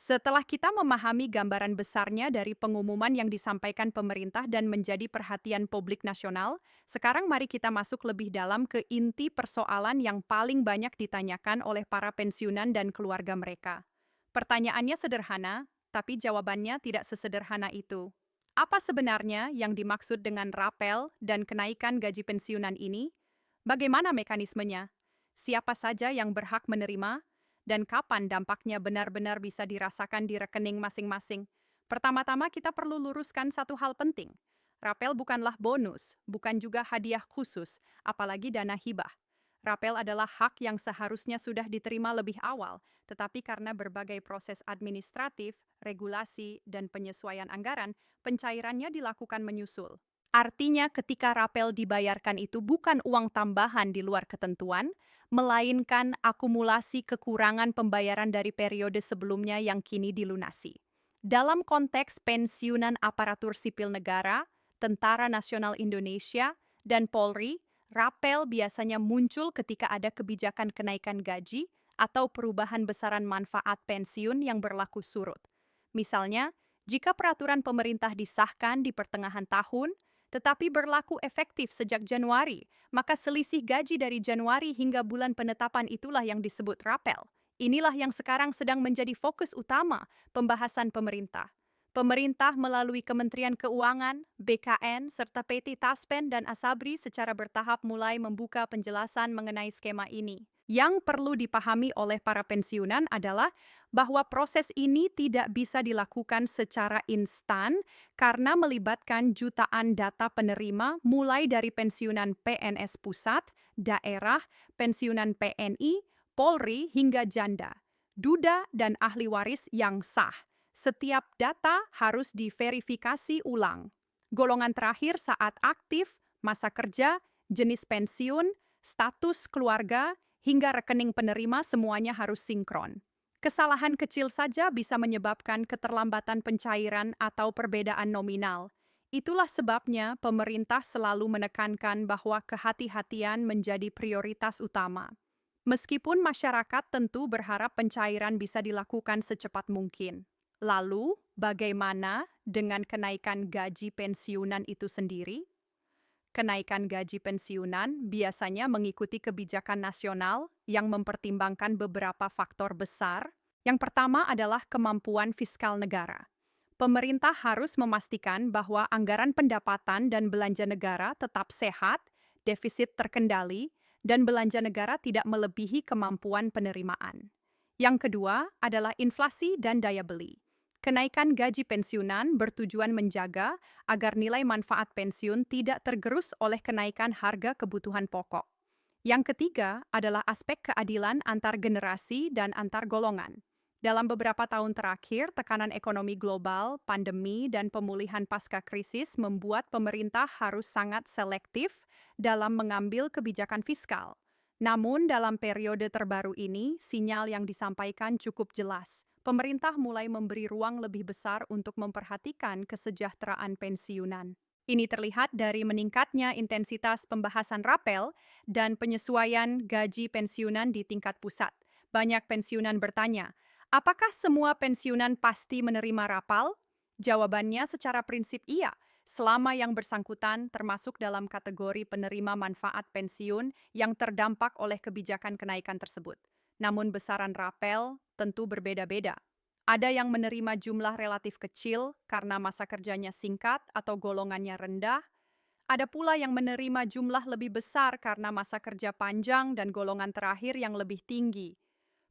Setelah kita memahami gambaran besarnya dari pengumuman yang disampaikan pemerintah dan menjadi perhatian publik nasional, sekarang mari kita masuk lebih dalam ke inti persoalan yang paling banyak ditanyakan oleh para pensiunan dan keluarga mereka. Pertanyaannya sederhana, tapi jawabannya tidak sesederhana itu. Apa sebenarnya yang dimaksud dengan rapel dan kenaikan gaji pensiunan ini? Bagaimana mekanismenya? Siapa saja yang berhak menerima? Dan kapan dampaknya benar-benar bisa dirasakan di rekening masing-masing. Pertama-tama kita perlu luruskan satu hal penting. Rapel bukanlah bonus, bukan juga hadiah khusus, apalagi dana hibah. Rapel adalah hak yang seharusnya sudah diterima lebih awal, tetapi karena berbagai proses administratif, regulasi, dan penyesuaian anggaran, pencairannya dilakukan menyusul. Artinya ketika rapel dibayarkan itu bukan uang tambahan di luar ketentuan, melainkan akumulasi kekurangan pembayaran dari periode sebelumnya yang kini dilunasi. Dalam konteks pensiunan aparatur sipil negara, Tentara Nasional Indonesia, dan Polri, rapel biasanya muncul ketika ada kebijakan kenaikan gaji atau perubahan besaran manfaat pensiun yang berlaku surut. Misalnya, jika peraturan pemerintah disahkan di pertengahan tahun, tetapi berlaku efektif sejak Januari, maka selisih gaji dari Januari hingga bulan penetapan itulah yang disebut rapel. Inilah yang sekarang sedang menjadi fokus utama pembahasan pemerintah. Pemerintah melalui Kementerian Keuangan, BKN, serta PT Taspen dan Asabri secara bertahap mulai membuka penjelasan mengenai skema ini. Yang perlu dipahami oleh para pensiunan adalah bahwa proses ini tidak bisa dilakukan secara instan karena melibatkan jutaan data penerima mulai dari pensiunan PNS pusat, daerah, pensiunan PNI, Polri hingga janda, duda dan ahli waris yang sah. Setiap data harus diverifikasi ulang. Golongan terakhir saat aktif, masa kerja, jenis pensiun, status keluarga, hingga rekening penerima semuanya harus sinkron. Kesalahan kecil saja bisa menyebabkan keterlambatan pencairan atau perbedaan nominal. Itulah sebabnya pemerintah selalu menekankan bahwa kehati-hatian menjadi prioritas utama. Meskipun masyarakat tentu berharap pencairan bisa dilakukan secepat mungkin. Lalu, bagaimana dengan kenaikan gaji pensiunan itu sendiri? Kenaikan gaji pensiunan biasanya mengikuti kebijakan nasional yang mempertimbangkan beberapa faktor besar. Yang pertama adalah kemampuan fiskal negara. Pemerintah harus memastikan bahwa anggaran pendapatan dan belanja negara tetap sehat, defisit terkendali, dan belanja negara tidak melebihi kemampuan penerimaan. Yang kedua adalah inflasi dan daya beli. Kenaikan gaji pensiunan bertujuan menjaga agar nilai manfaat pensiun tidak tergerus oleh kenaikan harga kebutuhan pokok. Yang ketiga adalah aspek keadilan antar generasi dan antar golongan. Dalam beberapa tahun terakhir, tekanan ekonomi global, pandemi, dan pemulihan pasca krisis membuat pemerintah harus sangat selektif dalam mengambil kebijakan fiskal. Namun, dalam periode terbaru ini, sinyal yang disampaikan cukup jelas. Pemerintah mulai memberi ruang lebih besar untuk memperhatikan kesejahteraan pensiunan. Ini terlihat dari meningkatnya intensitas pembahasan rapel dan penyesuaian gaji pensiunan di tingkat pusat. Banyak pensiunan bertanya, apakah semua pensiunan pasti menerima rapal? Jawabannya secara prinsip iya, selama yang bersangkutan termasuk dalam kategori penerima manfaat pensiun yang terdampak oleh kebijakan kenaikan tersebut. Namun besaran rapel tentu berbeda-beda. Ada yang menerima jumlah relatif kecil karena masa kerjanya singkat atau golongannya rendah. Ada pula yang menerima jumlah lebih besar karena masa kerja panjang dan golongan terakhir yang lebih tinggi.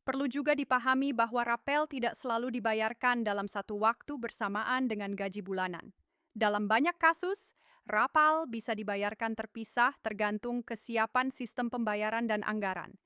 Perlu juga dipahami bahwa rapel tidak selalu dibayarkan dalam satu waktu bersamaan dengan gaji bulanan. Dalam banyak kasus, rapal bisa dibayarkan terpisah tergantung kesiapan sistem pembayaran dan anggaran.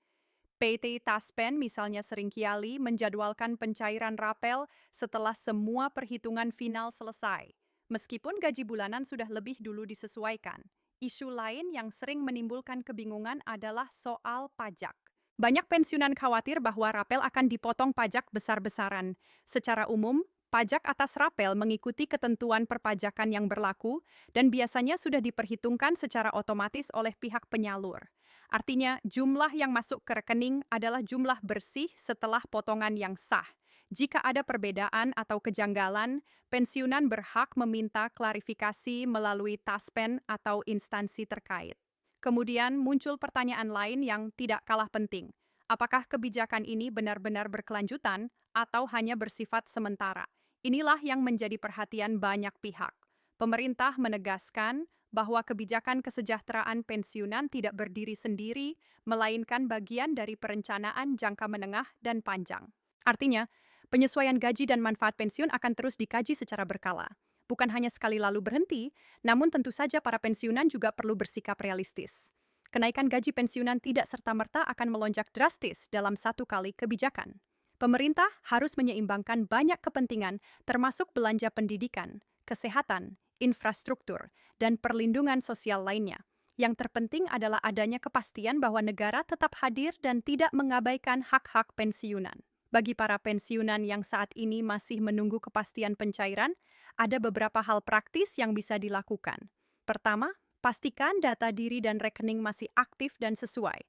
PT Taspen misalnya seringkali menjadwalkan pencairan rapel setelah semua perhitungan final selesai, meskipun gaji bulanan sudah lebih dulu disesuaikan. Isu lain yang sering menimbulkan kebingungan adalah soal pajak. Banyak pensiunan khawatir bahwa rapel akan dipotong pajak besar-besaran. Secara umum, pajak atas rapel mengikuti ketentuan perpajakan yang berlaku dan biasanya sudah diperhitungkan secara otomatis oleh pihak penyalur. Artinya, jumlah yang masuk ke rekening adalah jumlah bersih setelah potongan yang sah. Jika ada perbedaan atau kejanggalan, pensiunan berhak meminta klarifikasi melalui taspen atau instansi terkait. Kemudian muncul pertanyaan lain yang tidak kalah penting. Apakah kebijakan ini benar-benar berkelanjutan atau hanya bersifat sementara? Inilah yang menjadi perhatian banyak pihak. Pemerintah menegaskan bahwa kebijakan kesejahteraan pensiunan tidak berdiri sendiri, melainkan bagian dari perencanaan jangka menengah dan panjang. Artinya, penyesuaian gaji dan manfaat pensiun akan terus dikaji secara berkala. Bukan hanya sekali lalu berhenti, namun tentu saja para pensiunan juga perlu bersikap realistis. Kenaikan gaji pensiunan tidak serta-merta akan melonjak drastis dalam satu kali kebijakan. Pemerintah harus menyeimbangkan banyak kepentingan, termasuk belanja pendidikan, kesehatan, infrastruktur, dan perlindungan sosial lainnya. Yang terpenting adalah adanya kepastian bahwa negara tetap hadir dan tidak mengabaikan hak-hak pensiunan. Bagi para pensiunan yang saat ini masih menunggu kepastian pencairan, ada beberapa hal praktis yang bisa dilakukan. Pertama, pastikan data diri dan rekening masih aktif dan sesuai.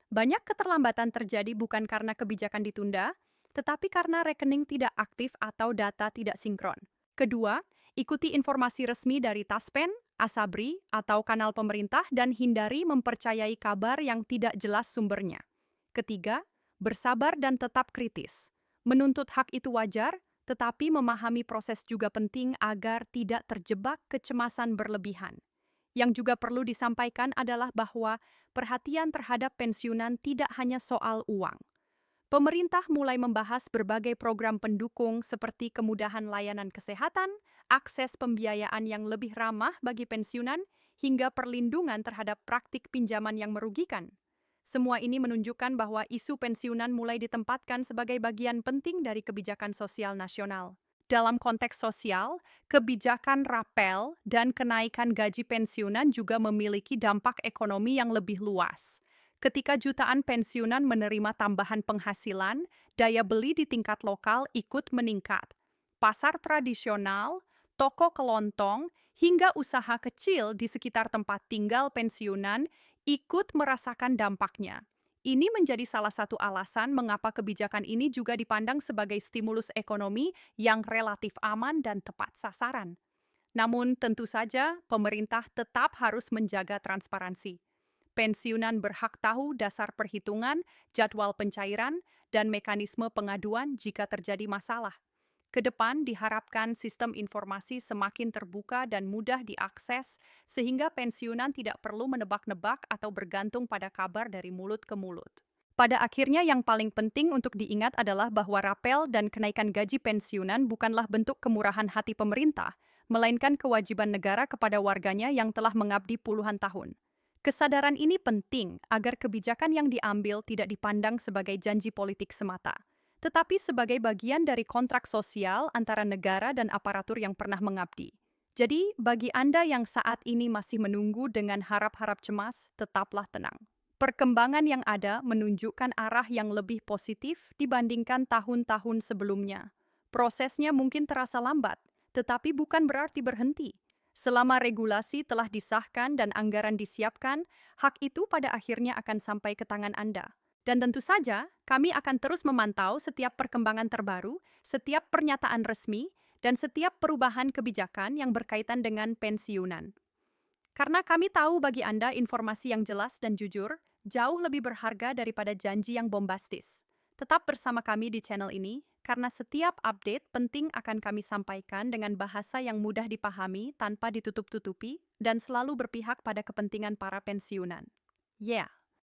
Banyak keterlambatan terjadi bukan karena kebijakan ditunda, tetapi karena rekening tidak aktif atau data tidak sinkron. Kedua, ikuti informasi resmi dari Taspen, Asabri, atau kanal pemerintah dan hindari mempercayai kabar yang tidak jelas sumbernya. Ketiga, bersabar dan tetap kritis. Menuntut hak itu wajar, tetapi memahami proses juga penting agar tidak terjebak kecemasan berlebihan. Yang juga perlu disampaikan adalah bahwa perhatian terhadap pensiunan tidak hanya soal uang. Pemerintah mulai membahas berbagai program pendukung seperti kemudahan layanan kesehatan, akses pembiayaan yang lebih ramah bagi pensiunan, hingga perlindungan terhadap praktik pinjaman yang merugikan. Semua ini menunjukkan bahwa isu pensiunan mulai ditempatkan sebagai bagian penting dari kebijakan sosial nasional. Dalam konteks sosial, kebijakan rapel dan kenaikan gaji pensiunan juga memiliki dampak ekonomi yang lebih luas. Ketika jutaan pensiunan menerima tambahan penghasilan, daya beli di tingkat lokal ikut meningkat. Pasar tradisional, toko kelontong, hingga usaha kecil di sekitar tempat tinggal pensiunan ikut merasakan dampaknya. Ini menjadi salah satu alasan mengapa kebijakan ini juga dipandang sebagai stimulus ekonomi yang relatif aman dan tepat sasaran. Namun tentu saja pemerintah tetap harus menjaga transparansi. Pensiunan berhak tahu dasar perhitungan, jadwal pencairan, dan mekanisme pengaduan jika terjadi masalah. Kedepan diharapkan sistem informasi semakin terbuka dan mudah diakses, sehingga pensiunan tidak perlu menebak-nebak atau bergantung pada kabar dari mulut ke mulut. Pada akhirnya yang paling penting untuk diingat adalah bahwa rapel dan kenaikan gaji pensiunan bukanlah bentuk kemurahan hati pemerintah, melainkan kewajiban negara kepada warganya yang telah mengabdi puluhan tahun. Kesadaran ini penting agar kebijakan yang diambil tidak dipandang sebagai janji politik semata, tetapi sebagai bagian dari kontrak sosial antara negara dan aparatur yang pernah mengabdi. Jadi, bagi Anda yang saat ini masih menunggu dengan harap-harap cemas, tetaplah tenang. Perkembangan yang ada menunjukkan arah yang lebih positif dibandingkan tahun-tahun sebelumnya. Prosesnya mungkin terasa lambat, tetapi bukan berarti berhenti. Selama regulasi telah disahkan dan anggaran disiapkan, hak itu pada akhirnya akan sampai ke tangan Anda. Dan tentu saja, kami akan terus memantau setiap perkembangan terbaru, setiap pernyataan resmi, dan setiap perubahan kebijakan yang berkaitan dengan pensiunan. Karena kami tahu bagi Anda informasi yang jelas dan jujur jauh lebih berharga daripada janji yang bombastis. Tetap bersama kami di channel ini, karena setiap update penting akan kami sampaikan dengan bahasa yang mudah dipahami tanpa ditutup-tutupi dan selalu berpihak pada kepentingan para pensiunan. Yeah!